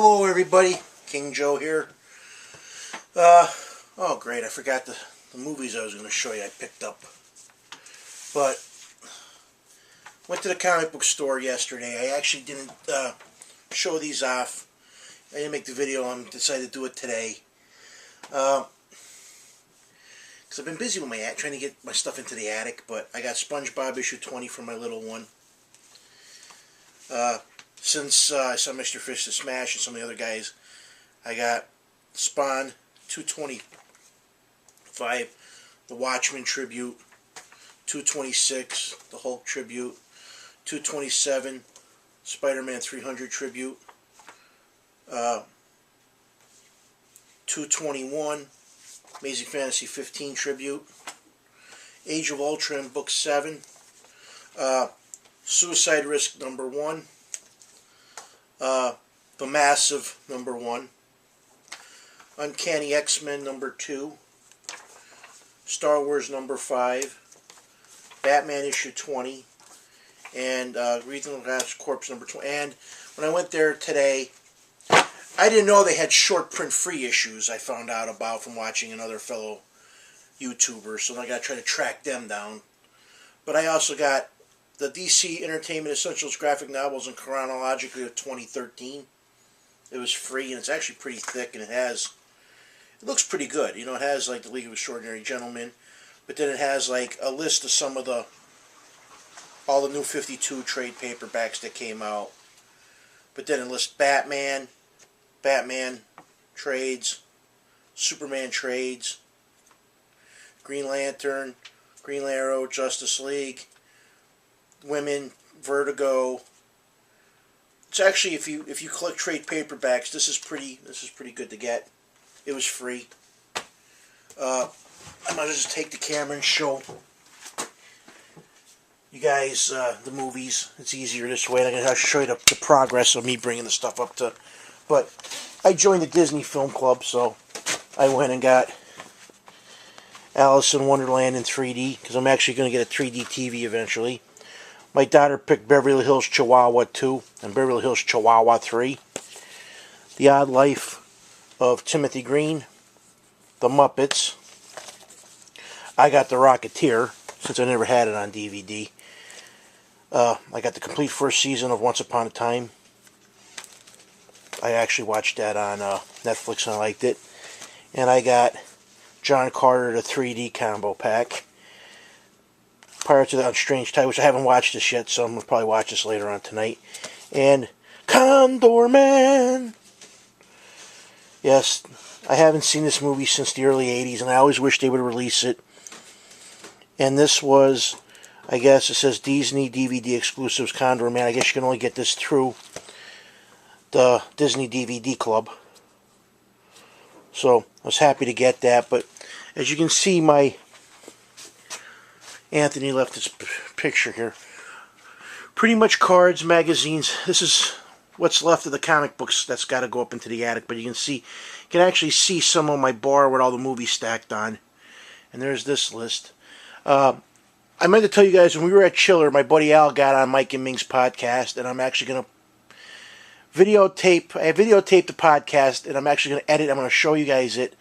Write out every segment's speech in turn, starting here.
Hello everybody, King Joe here. Oh great, I forgot the movies I was going to show you I picked up. But, went to the comic book store yesterday. I actually didn't show these off. I didn't make the video, I decided to do it today. Because I've been busy with my trying to get my stuff into the attic, but I got SpongeBob issue 20 for my little one. Since I saw Mr. Fish to Smash and some of the other guys, I got Spawn 225, the Watchmen tribute, 226, the Hulk tribute, 227, Spider-Man 300 tribute, 221, Amazing Fantasy 15 tribute, Age of Ultron book 7, Suicide Risk number 1, The Massive number 1, Uncanny X-Men number 2, Star Wars number 5, Batman issue 20, and Wreath of the Last Corpse number 20. And when I went there today, I didn't know they had short print free issues. I found out about from watching another fellow YouTuber, so I got to try to track them down. But I also got the DC Entertainment Essentials graphic novels in chronologically of 2013. It was free, and it's actually pretty thick, and it looks pretty good. You know, it has like the League of Extraordinary Gentlemen, but then it has like a list of some of all the new 52 trade paperbacks that came out. But then it lists Batman trades, Superman trades, Green Lantern, Green Arrow, Justice League, Women, Vertigo. It's actually, if you collect trade paperbacks, this is pretty good to get. It was free. I might as well just take the camera and show you guys the movies. It's easier this way. I'm going to show you the progress of me bringing the stuff up to. But I joined the Disney Film Club, so I went and got Alice in Wonderland in 3D, because I'm actually going to get a 3D TV eventually. My daughter picked Beverly Hills Chihuahua 2 and Beverly Hills Chihuahua 3. The Odd Life of Timothy Green. The Muppets. I got The Rocketeer, since I never had it on DVD. I got the complete first season of Once Upon a Time. I actually watched that on Netflix and I liked it. And I got John Carter, the 3D combo pack. Pirates of the Strange Tide, which I haven't watched this yet, so I'm going to probably watch this later on tonight. And Condor Man. Yes, I haven't seen this movie since the early 80s, and I always wish they would release it. And this was, I guess it says Disney DVD exclusives Condor Man. I guess you can only get this through the Disney DVD Club. So I was happy to get that, but as you can see, Anthony left his picture here. Pretty much cards, magazines. This is what's left of the comic books that's got to go up into the attic. But you can actually see some on my bar with all the movies stacked on. And there's this list. I meant to tell you guys, when we were at Chiller, my buddy Al got on Mike and Ming's podcast, and I'm actually going to videotape. I videotaped the podcast, and I'm actually going to edit. I'm going to show you guys it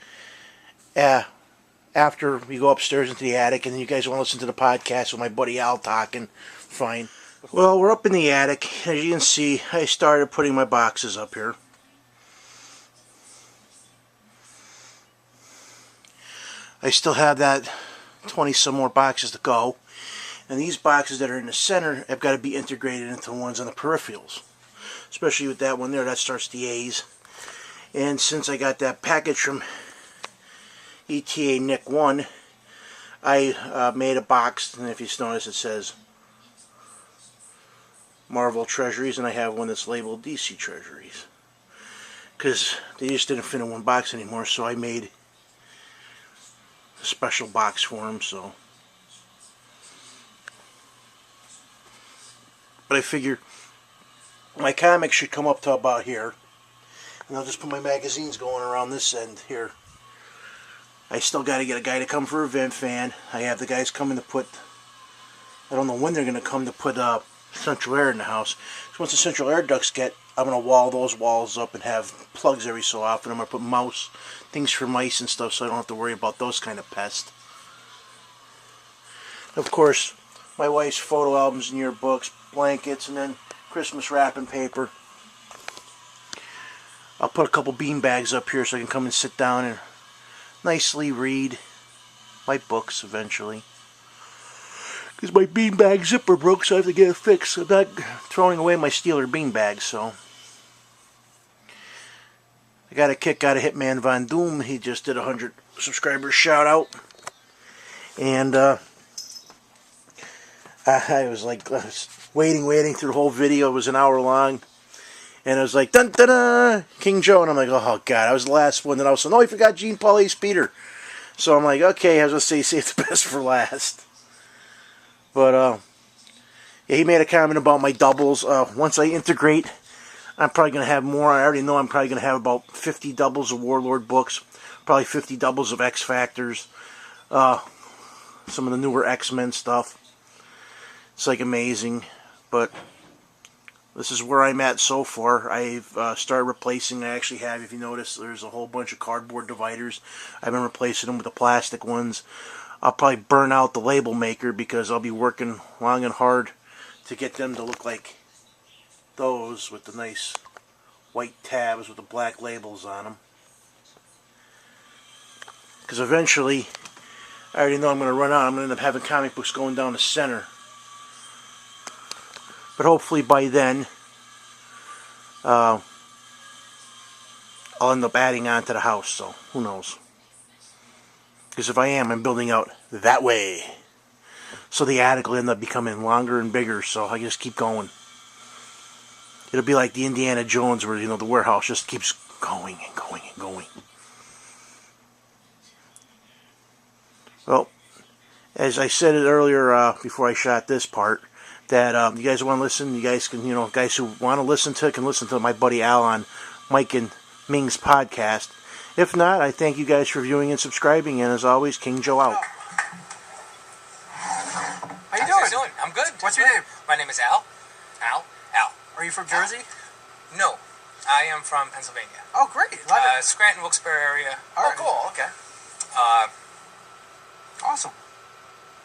after we go upstairs into the attic, and then you guys want to listen to the podcast with my buddy Al talking. Fine. Well, we're up in the attic. As you can see, I started putting my boxes up here. I still have that 20 some more boxes to go. And these boxes that are in the center have got to be integrated into the ones on the peripherals. Especially with that one there, that starts the A's. And since I got that package from ETA Nick 1, I made a box, and if you notice it says Marvel Treasuries, and I have one that's labeled DC Treasuries. Because they just didn't fit in one box anymore, so I made a special box for them, so. But I figure my comics should come up to about here. And I'll just put my magazines going around this end here. I still got to get a guy to come for a vent fan. I have the guys coming to put, I don't know when they're going to come to put central air in the house. So once the central air ducts get I'm going to wall those walls up and have plugs every so often. I'm going to put things for mice and stuff so I don't have to worry about those kind of pests. Of course, my wife's photo albums and yearbooks, blankets, and then Christmas wrapping paper. I'll put a couple bean bags up here so I can come and sit down and nicely read my books eventually. Because my beanbag zipper broke, so I have to get it fixed. I'm not throwing away my Steeler beanbags, so. I got a kick out of Hitman Von Doom. He just did a 100 subscribers shout out. And I was waiting through the whole video. It was an hour long. And I was like, dun dun dun, King Joe. And I'm like, oh god, I was the last one. Then I was like, no, I forgot Gene Paul Ace Peter. So I'm like, okay, I was going to say it's the best for last. But, yeah, he made a comment about my doubles. Once I integrate, I'm probably going to have more. I already know I'm probably going to have about 50 doubles of Warlord books. Probably 50 doubles of X Factors. Some of the newer X-Men stuff. It's like amazing. But this is where I'm at so far. I've started replacing. I actually have, if you notice, there's a whole bunch of cardboard dividers. I've been replacing them with the plastic ones. I'll probably burn out the label maker because I'll be working long and hard to get them to look like those with the nice white tabs with the black labels on them. Because eventually, I already know I'm going to run out. I'm going to end up having comic books going down the center. But hopefully by then, I'll end up adding on to the house, so who knows. Because if I am, I'm building out that way. So the attic will end up becoming longer and bigger, so I just keep going. It'll be like the Indiana Jones where, the warehouse just keeps going and going and going. Well, as I said it earlier before I shot this part, that you guys want to listen, you guys can, guys who want to listen to it can listen to my buddy Al on Mike and Ming's podcast. If not, I thank you guys for viewing and subscribing, and as always, King Joe out. How you doing? I'm good. What's your name? My name is Al. Al. Are you from Jersey? No, I am from Pennsylvania. Oh, great. Love it. Scranton, Wilkes-Barre area. All right. Oh, cool. Okay. Awesome.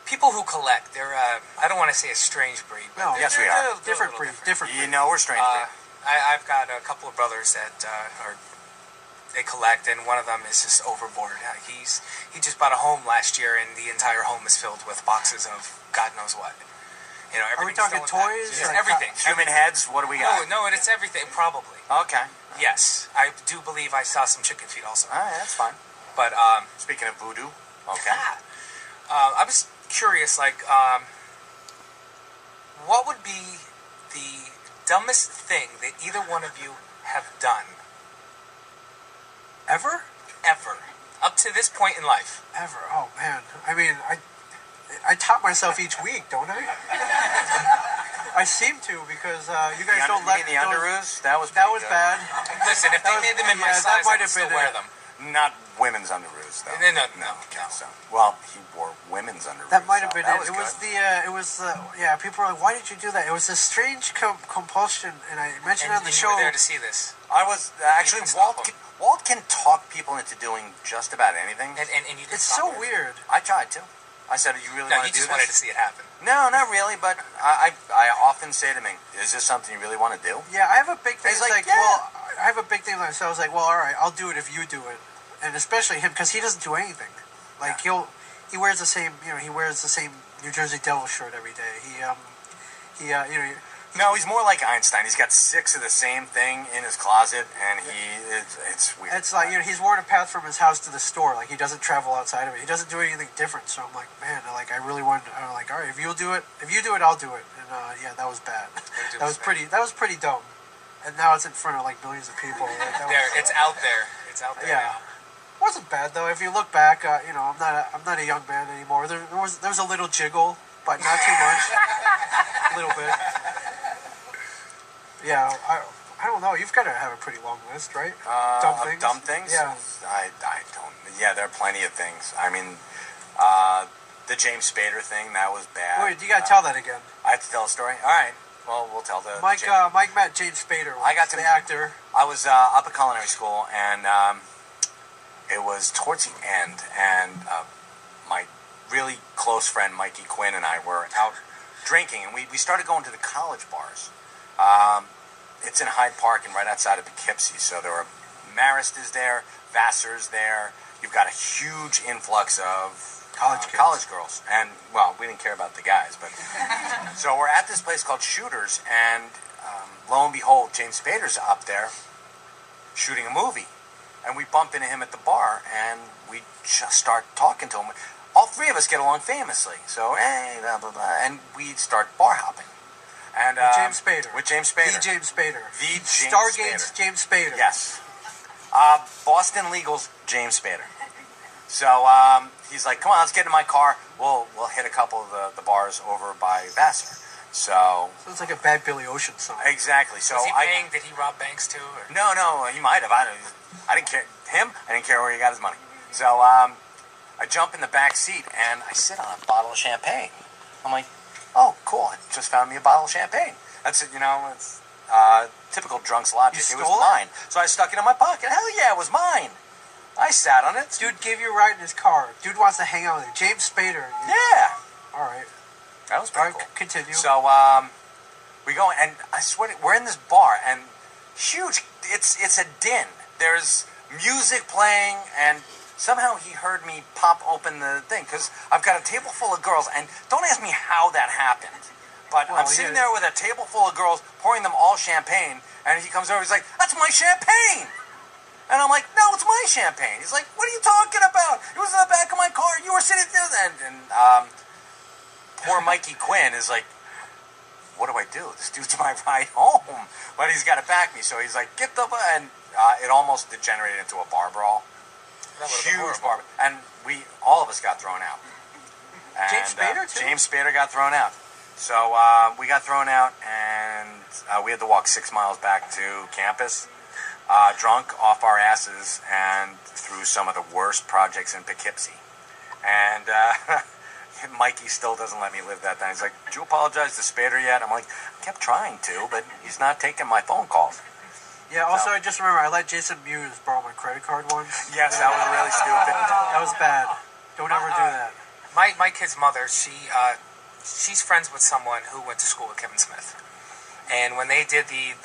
People who collect, they're, I don't want to say a strange breed. No, yes, we are. Different breed. Different breed. We're strange breed. I've got a couple of brothers that they collect, and one of them is just overboard. He just bought a home last year, and the entire home is filled with boxes of God knows what. Are we talking toys? Like everything. Human heads? What do we got? No, it's everything, probably. Okay. Yes, I do believe I saw some chicken feet also. All right, that's fine. But, speaking of voodoo, okay. I was curious, what would be the dumbest thing that either one of you have done? Ever? Ever. Up to this point in life. Ever. Oh, man. I mean, I top myself each week, don't I? I seem to, because you guys don't let me. The underoos? That was bad. Listen, if they made them in my size, I'd still wear them. Not women's underoos, though. No. So, well, he wore women's underoos. That might have been it. People were like, why did you do that? It was a strange compulsion, and I mentioned on the show. You were there to see this. I was, actually, Walt can talk people into doing just about anything. And you can It's so weird. I tried to. I said, you really want to do this? No, he just wanted to see it happen. No, not really, but I often say to Ming, is this something you really want to do? Yeah, I have a big thing. He's like, yeah. Well, I have a big thing. So I was like, well, all right, I'll do it if you do it. And especially him, because he doesn't do anything. Like, he wears the same, he wears the same New Jersey Devil shirt every day. No, he's more like Einstein. He's got 6 of the same thing in his closet, and it's weird. It's like, he's worn a path from his house to the store. Like, he doesn't travel outside of it. He doesn't do anything different. So I'm like, man, I really wanted, I'm like, all right, if you do it, I'll do it. And, yeah, that was bad. That was pretty dumb. And now it's in front of, like, millions of people. It's out there. It's out there. Yeah. It wasn't bad, though. If you look back, I'm not a young man anymore. There was a little jiggle, but not too much. A little bit. Yeah, I don't know. You've got to have a pretty long list, right? Dumb things? Yeah. I don't. Yeah, there are plenty of things. I mean, the James Spader thing, that was bad. Wait, you got to tell that again. I have to tell a story? All right. Well, we'll tell the Mike. Jamie. Mike met James Spader. I got to the actor. I was up at culinary school, and it was towards the end, and my really close friend Mikey Quinn and I were out drinking, and we started going to the college bars. It's in Hyde Park and right outside of Poughkeepsie, so there were Marist is there, Vassar's there. You've got a huge influx of college girls, and well, we didn't care about the guys, but so we're at this place called Shooters, and lo and behold, James Spader's up there shooting a movie, and we bump into him at the bar, and we just start talking to him. All three of us get along famously, so hey, blah blah blah, and we start bar hopping. And With James Spader. With James Spader. The James Spader. The James Stargate's Spader. James Spader. Yes. Boston Legal's James Spader. So he's like, come on, let's get in my car. We'll hit a couple of the bars over by Vassar. So it's like a bad Billy Ocean song. Exactly. So was he paying? Did he rob banks too? Or? No, he might have. I didn't care. I didn't care where he got his money. So I jump in the back seat and I sit on a bottle of champagne. I'm like, oh, cool. I just found me a bottle of champagne. That's it. It's typical drunk's logic. You It was stole mine. So I stuck it in my pocket. Hell yeah, it was mine. I sat on it. Dude gave you a ride in his car. Dude wants to hang out with you. James Spader. Yeah. All right. That was pretty All right, cool. continue. So we go, and I swear we're in this bar, and huge. It's a din. There's music playing, and somehow he heard me pop open the thing because I've got a table full of girls, and don't ask me how that happened. But I'm sitting there with a table full of girls, pouring them all champagne, and he comes over. He's like, "That's my champagne." And I'm like, no, it's my champagne. He's like, what are you talking about? It was in the back of my car. You were sitting there. And poor Mikey Quinn is like, what do I do? This dude's my ride home. But he's got to back me. So he's like, get the... And it almost degenerated into a bar brawl. Huge bar. And all of us got thrown out. And, James Spader, too? James Spader got thrown out. So we got thrown out, and we had to walk 6 miles back to campus. Drunk off our asses and through some of the worst projects in Poughkeepsie. And Mikey still doesn't let me live that down. He's like, did you apologize to Spader yet? I'm like, I kept trying to, but he's not taking my phone calls. Yeah, also, I just remember I let Jason Mewes borrow my credit card once. Yes, that was really stupid. That was bad. Don't ever do that. My kid's mother, she's friends with someone who went to school with Kevin Smith. And when they did the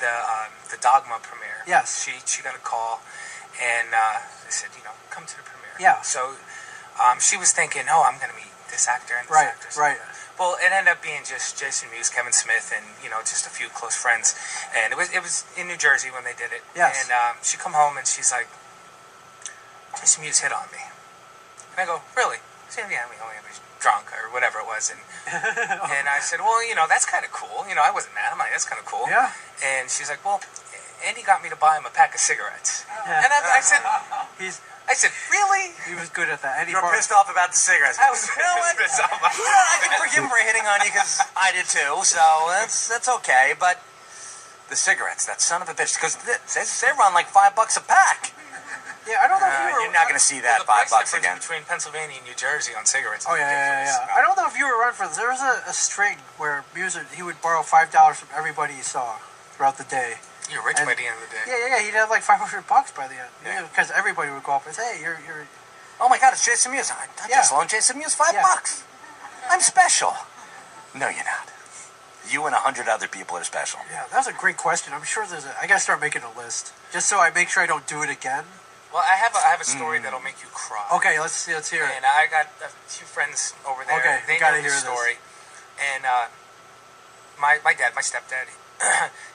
Dogma premiere, yes, she got a call, and they said, come to the premiere. Yeah. So she was thinking, oh, I'm going to meet this actor and this actor. Right. Well, it ended up being just Jason Mewes, Kevin Smith, and just a few close friends. And it was in New Jersey when they did it. Yes. And she come home and she's like, Jason Mewes hit on me. And I go, really? She said, yeah, we was drunk or whatever it was, and I said, well, that's kind of cool. I wasn't mad. I'm like, that's kind of cool. Yeah. And she's like, well, Andy got me to buy him a pack of cigarettes. Yeah. And I said, really? He was good at that. You're pissed off about the cigarettes. I was pissed off. I can forgive him for hitting on you because I did too. So that's okay. But the cigarettes, that son of a bitch, because they run like $5 a pack. Yeah, I don't know if you're not going to see that $5 again. Between Pennsylvania and New Jersey on cigarettes. Oh, yeah. I don't know if you were around for this. There was a string where he would borrow $5 from everybody he saw throughout the day. You're rich by the end of the day. Yeah. He'd have like $500 by the end. Yeah. Because everybody would go up and say, hey, you're... Oh, my God, it's Jason Mewes. I just loaned Jason Mewes $5. I'm special. No, you're not. You and 100 other people are special. Yeah, that was a great question. I'm sure I got to start making a list. Just so I make sure I don't do it again. Well, I have a story that'll make you cry. Okay, let's hear it. And I got a few friends over there. Okay, they gotta know hear the story. And my dad, my stepdad,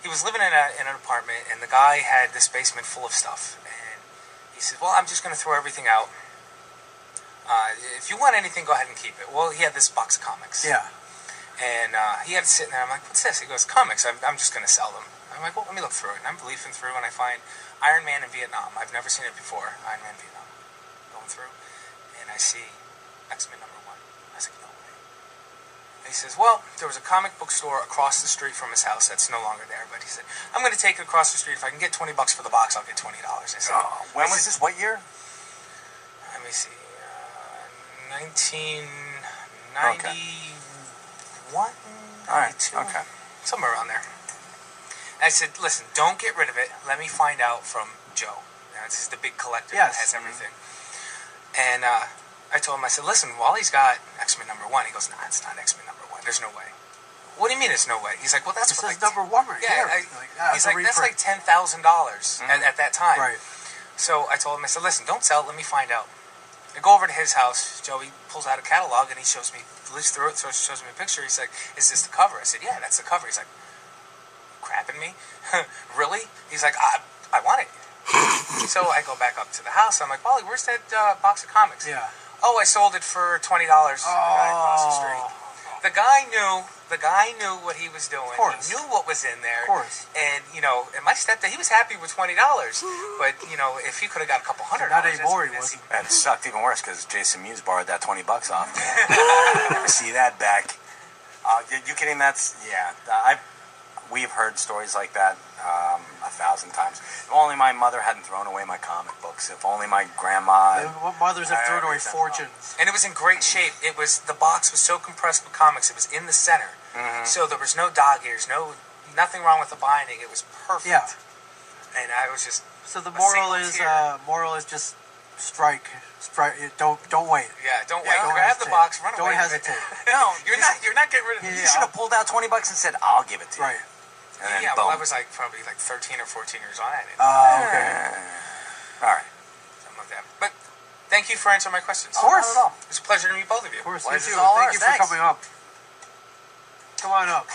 he was living in an apartment, and the guy had this basement full of stuff. And he said, well, I'm just going to throw everything out. If you want anything, go ahead and keep it. Well, he had this box of comics. Yeah. And he had it sitting there. I'm like, what's this? He goes, comics. I'm just going to sell them. I'm like, well, let me look through it. And I'm leafing through, and I find Iron Man in Vietnam. I've never seen it before. Iron Man Vietnam. Going through, and I see X-Men #1. I was like, no way. And he says, well, there was a comic book store across the street from his house that's no longer there. But he said, I'm going to take it across the street. If I can get $20 for the box, I'll get $20. I said, when was this? What year? Let me see. 1991. All right. Okay. somewhere around there. And I said, listen, don't get rid of it. Let me find out from Joe. This is the big collector that has everything. And I told him, I said, listen, Wally's got X-Men #1. He goes, nah, it's not X-Men #1. There's no way. What do you mean there's no way? He's like, well, that's it what, says #1 right here. He's like, that's like $10,000 at that time. Right. So I told him, I said, listen, don't sell it. Let me find out. I go over to his house. Joey pulls out a catalog and he shows me, looks through it, so he shows me a picture. He's like, is this the cover? I said, yeah, that's the cover. He's like, crapping me? Really? He's like, I want it. So I go back up to the house. I'm like, Wally, where's that box of comics? Yeah. Oh, I sold it for $20 to the guy across the street. The guy knew what he was doing. Of course. He knew what was in there. Of course. And, and my stepdad, he was happy with $20. But, if he could have got a couple $100. Not anymore, he wasn't. And it sucked even worse because Jason Mewes borrowed that $20 off. Never see that back. You kidding? We've heard stories like that 1,000 times. If only my mother hadn't thrown away my comic books. If only my grandma. What mothers have thrown away fortunes. And it was in great shape. The box was so compressed with comics. It was in the center, so there was no dog ears, nothing wrong with the binding. It was perfect. Yeah. And I was just. So the moral is just strike. Don't wait. Yeah, don't wait. Don't Grab hesitate. the box, run Don't away. hesitate. No, you're not getting rid of it. You should have pulled out $20 and said, "I'll give it to you." Right. And then Well, boom. I was probably 13 or 14 years on it. Oh, okay. All right. Something like that. But thank you for answering my questions. Of course. Not at all. It was a pleasure to meet both of you. Of course. Well, You this too. is all Thank ours. you for Thanks. coming up. Come on up.